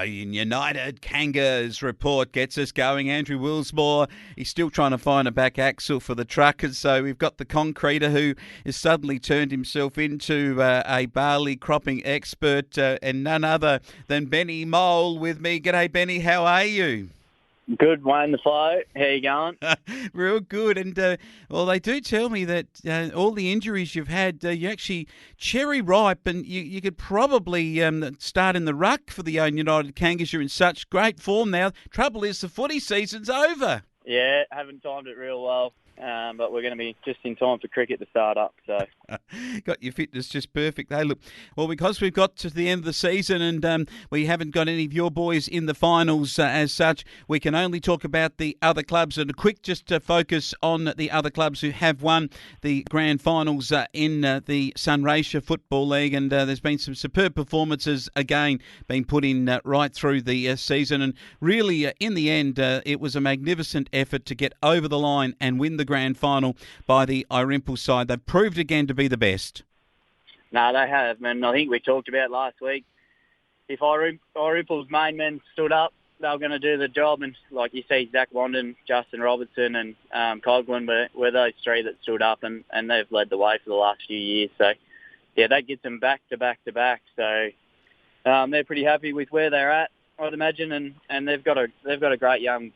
United Kangas report gets us going. Andrew Willsmore, he's still trying to find a back axle for the truckers. So we've got the concreter who has suddenly turned himself into a barley cropping expert and none other than Benny Mole with me. G'day, Benny. How are you? Good, Wayne the Flow. How you going? Real good. And, well, they do tell me that all the injuries you've had, you're actually cherry ripe and you could probably start in the ruck for the United Kangas. You're in such great form now. Trouble is the footy season's over. Yeah, haven't timed it real well, but we're going to be just in time for cricket to start up. So got your fitness just perfect. Hey, look, well, because we've got to the end of the season and we haven't got any of your boys in the finals as such, we can only talk about the other clubs. And a quick just to focus on the other clubs who have won the grand finals in the Sunraysia Football League. And there's been some superb performances again being put in right through the season. And really, in the end, it was a magnificent effort to get over the line and win the grand final by the Irymple side. They've proved again to be the best. No, they have, and I think we talked about last week. If Irymple's main men stood up, they were going to do the job, and like you see, Zach Wandon, Justin Robertson and Coghlan were those three that stood up, and they've led the way for the last few years. So, yeah, that gets them back to back to back. So they're pretty happy with where they're at, I'd imagine, and they've got a great young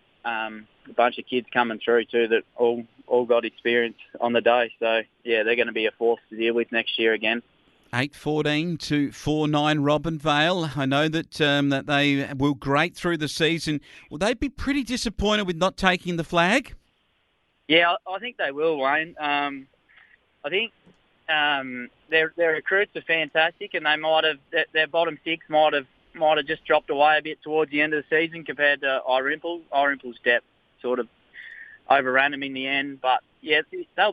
bunch of kids coming through too that all got experience on the day. So, yeah, they're going to be a force to deal with next year again. 8-14 to 4-9 Robinvale. I know that that they will great through the season. Will they be pretty disappointed with not taking the flag? Yeah, I think they will, Wayne. I think their recruits are fantastic, and they might have their bottom six might have just dropped away a bit towards the end of the season compared to Irymple. Irymple's depth sort of overran them in the end, but yeah,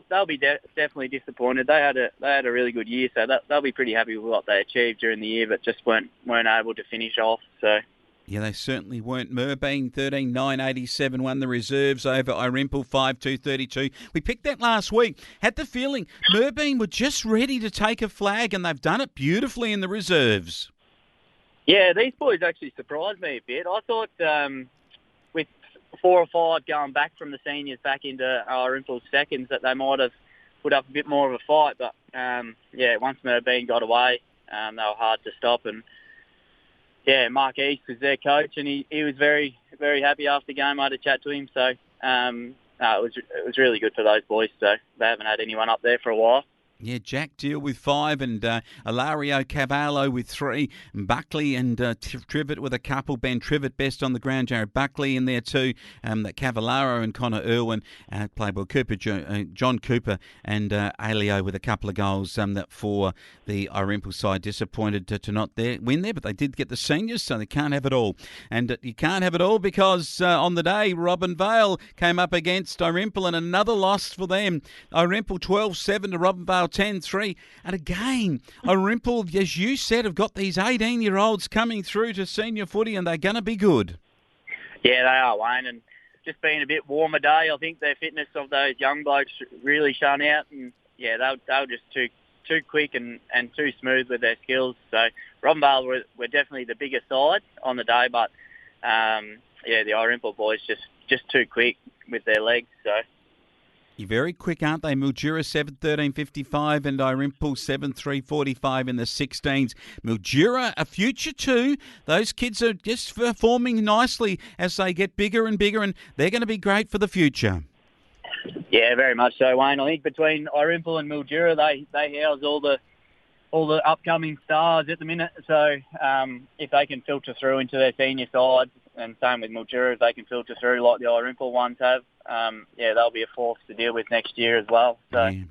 they'll be definitely disappointed. They had a really good year, so they'll be pretty happy with what they achieved during the year, but just weren't able to finish off. So. Yeah, they certainly weren't. Merbeen 13-9-87 won the reserves over Irymple 5-2-32. We picked that last week. Had the feeling Merbeen were just ready to take a flag, and they've done it beautifully in the reserves. Yeah, these boys actually surprised me a bit. I thought with 4 or 5 going back from the seniors back into Irymple's seconds that they might have put up a bit more of a fight. But, yeah, once Merbeen got away, they were hard to stop. And, yeah, Mark East was their coach, and he was very, very happy after the game. I had a chat to him. So it was really good for those boys. So they haven't had anyone up there for a while. Yeah, Jack Deal with 5 and Ilario Cavallo with 3. Buckley and Trivet with a couple. Ben Trivet best on the ground. Jared Buckley in there too. That Cavallaro and Connor Irwin played well. John Cooper and Alio with a couple of goals that for the Irymple side. Disappointed to not win there, but they did get the seniors, so they can't have it all. And you can't have it all because on the day, Robinvale came up against Irymple and another loss for them. Irymple 12-7 to Robinvale 10-3. And again, Irymple, as you said, have got these 18-year-olds coming through to senior footy and they're going to be good. Yeah, they are, Wayne. And just being a bit warmer day, I think their fitness of those young blokes really shone out. And, yeah, they were just too quick and too smooth with their skills. So Robinvale were definitely the bigger side on the day. But, yeah, the Irymple boys just too quick with their legs, so... You're very quick, aren't they? Mildura 7-13-55 and Irymple 7-3-45 in the 16s. Mildura, a future too. Those kids are just performing nicely as they get bigger and bigger, and they're going to be great for the future. Yeah, very much so, Wayne. I think between Irymple and Mildura, they house all the upcoming stars at the minute. So if they can filter through into their senior sides, and same with Mildura, if they can filter through like the Irymple ones have, yeah, they'll be a force to deal with next year as well. So. Yeah.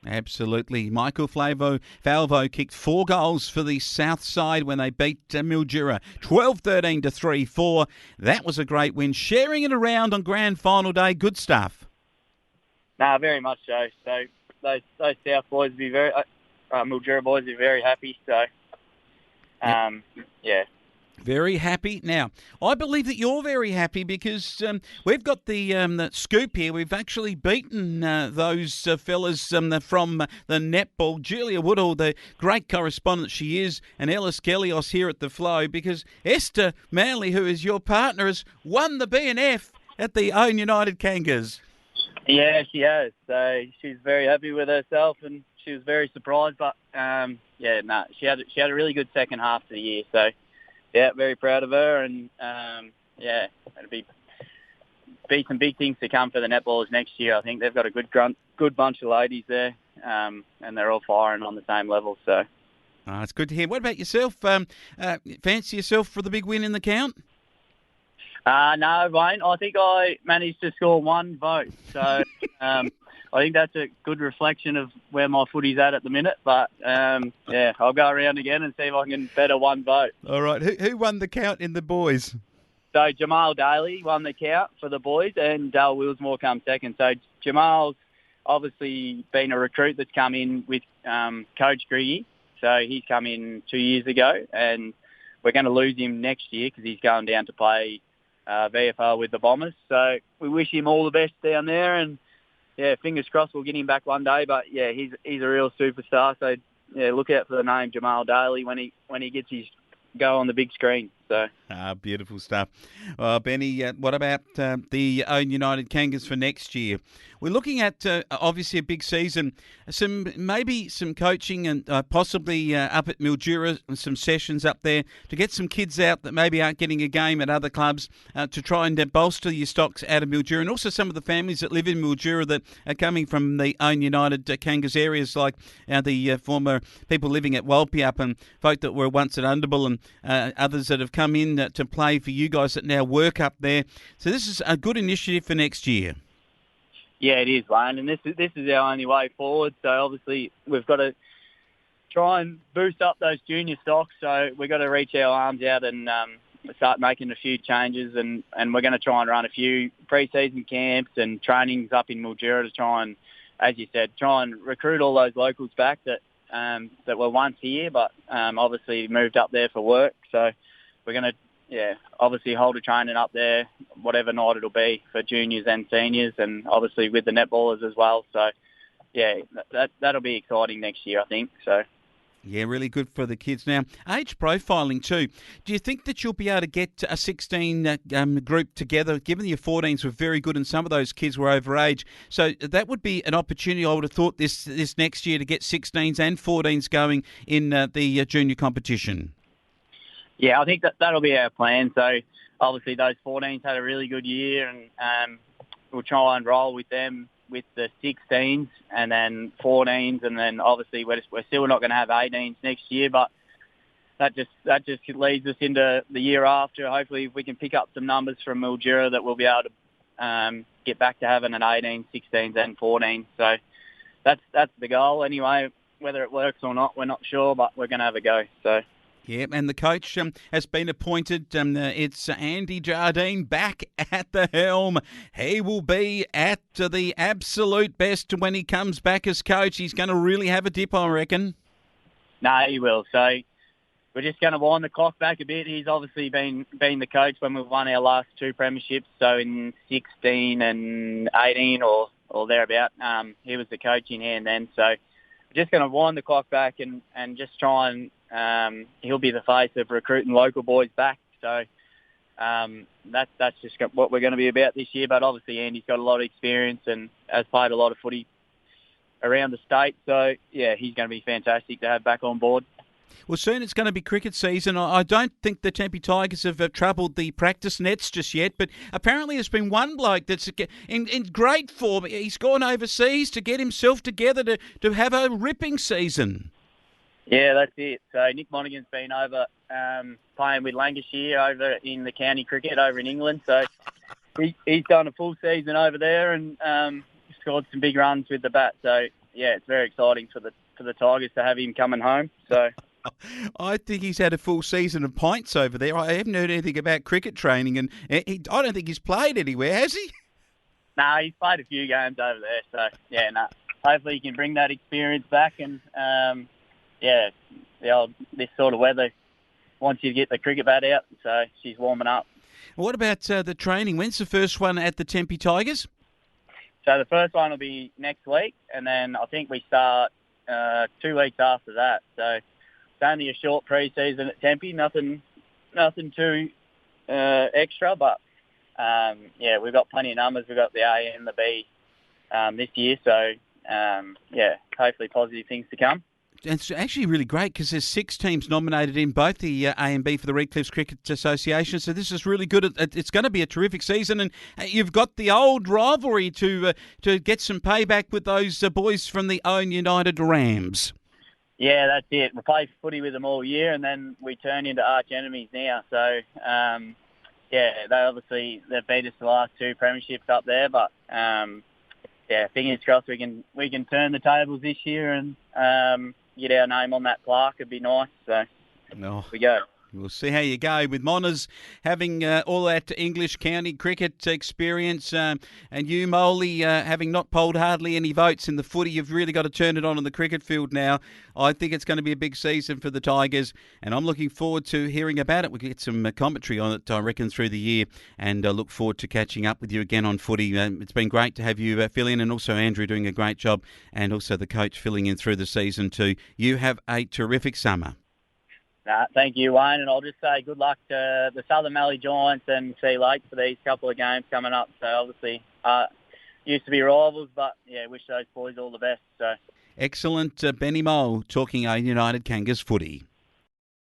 Absolutely. Michael Falvo kicked 4 goals for the South side when they beat Mildura 12-13 to 3-4. That was a great win. Sharing it around on grand final day. Good stuff. No, very much so. So those South boys will be Mildura boys will be very happy. So, yeah. Very happy. Now, I believe that you're very happy because we've got the scoop here. We've actually beaten those fellas from the netball. Julia Woodall, the great correspondent she is, and Ellis Kellyos here at the Flow, because Esther Manley, who is your partner, has won the B&F at the Own United Kangas. Yeah, she has. So she's very happy with herself, and she was very surprised. But she had a really good second half of the year. So yeah, very proud of her, and it'll be some big things to come for the netballers next year. I think they've got a good bunch of ladies there, and they're all firing on the same level. So it's good to hear. What about yourself? Fancy yourself for the big win in the count? No, Wayne. I think I managed to score one vote. So I think that's a good reflection of where my footy's at the minute. But, I'll go around again and see if I can better one vote. All right. Who won the count in the boys? So Jamal Daly won the count for the boys, and Dale Willsmore come second. So Jamal's obviously been a recruit that's come in with Coach Griggy. So he's come in 2 years ago, and we're going to lose him next year because he's going down to play VFL with the Bombers. So we wish him all the best down there, and yeah, fingers crossed we'll get him back one day. But yeah, he's a real superstar. So yeah, look out for the name Jamal Daly when he gets his go on the big screen. So beautiful stuff. Benny, what about the Own United Kangas for next year? We're looking at obviously a big season, maybe some coaching and possibly up at Mildura, some sessions up there to get some kids out that maybe aren't getting a game at other clubs to try and bolster your stocks out of Mildura, and also some of the families that live in Mildura that are coming from the Own United Kangas areas, like the former people living at Walpiup and folk that were once at Underbull, and others that have come in to play for you guys that now work up there. So this is a good initiative for next year. Yeah, it is, Wayne, and this is our only way forward. So obviously we've got to try and boost up those junior stocks. So we've got to reach our arms out and start making a few changes, and we're going to try and run a few pre-season camps and trainings up in Mildura to try and, as you said, try and recruit all those locals back that were once here but obviously moved up there for work. So we're going to, obviously hold a training up there, whatever night it'll be, for juniors and seniors, and obviously with the netballers as well. So, yeah, that'll be exciting next year, I think. So. Yeah, really good for the kids. Now, age profiling too. Do you think that you'll be able to get a 16 group together, given your 14s were very good and some of those kids were over age? So that would be an opportunity, I would have thought, this next year to get 16s and 14s going in the junior competition. Yeah, I think that'll be our plan. So obviously those 14s had a really good year, and we'll try and roll with them with the 16s and then 14s, and then obviously we're still not going to have 18s next year, but that just leads us into the year after. Hopefully if we can pick up some numbers from Mildura, that we'll be able to get back to having an 18, 16s and 14. So that's the goal anyway. Whether it works or not, we're not sure, but we're going to have a go. So. Yeah, and the coach has been appointed. It's Andy Jardine back at the helm. He will be at the absolute best when he comes back as coach. He's going to really have a dip, I reckon. No, he will. So we're just going to wind the clock back a bit. He's obviously been the coach when we've won our last two premierships, so in 16 and 18 or thereabout. He was the coach in hand then. So we're just going to wind the clock back and just try and he'll be the face of recruiting local boys back. So that's just what we're going to be about this year. But obviously Andy's got a lot of experience and has played a lot of footy around the state. So, yeah, he's going to be fantastic to have back on board. Well, soon it's going to be cricket season. I don't think the Tempe Tigers have troubled the practice nets just yet, but apparently there's been one bloke that's in great form. He's gone overseas to get himself together to have a ripping season. Yeah, that's it. So Nick Monaghan's been over playing with Lancashire over in the county cricket over in England. So he's done a full season over there and scored some big runs with the bat. So, yeah, it's very exciting for the Tigers to have him coming home. So I think he's had a full season of pints over there. I haven't heard anything about cricket training, and I don't think he's played anywhere, has he? No, he's played a few games over there. So, yeah, no. Hopefully he can bring that experience back and... this sort of weather wants you to get the cricket bat out, so she's warming up. What about the training? When's the first one at the Tempe Tigers? So the first one will be next week, and then I think we start 2 weeks after that. So it's only a short pre-season at Tempe, nothing too extra, but we've got plenty of numbers. We've got the A and the B this year, so hopefully positive things to come. It's actually really great because there's 6 teams nominated in both the A and B for the Redcliffs Cricket Association. So this is really good. It's going to be a terrific season, and you've got the old rivalry to get some payback with those boys from the Own United Rams. Yeah, that's it. We play footy with them all year, and then we turn into arch enemies now. So they've beat us the last 2 premierships up there, but fingers crossed we can turn the tables this year and get our name on that plaque. It'd be nice. So we go. We'll see how you go with Monas having all that English county cricket experience, and you, Moley, having not polled hardly any votes in the footy. You've really got to turn it on the cricket field now. I think it's going to be a big season for the Tigers, and I'm looking forward to hearing about it. We'll get some commentary on it, I reckon, through the year, and I look forward to catching up with you again on footy. It's been great to have you fill in, and also Andrew doing a great job, and also the coach filling in through the season too. You have a terrific summer. Thank you, Wayne, and I'll just say good luck to the Southern Valley Giants and Sea Lake for these couple of games coming up. So obviously, used to be rivals, but wish those boys all the best. So excellent, Benny Mole talking United Kangas footy.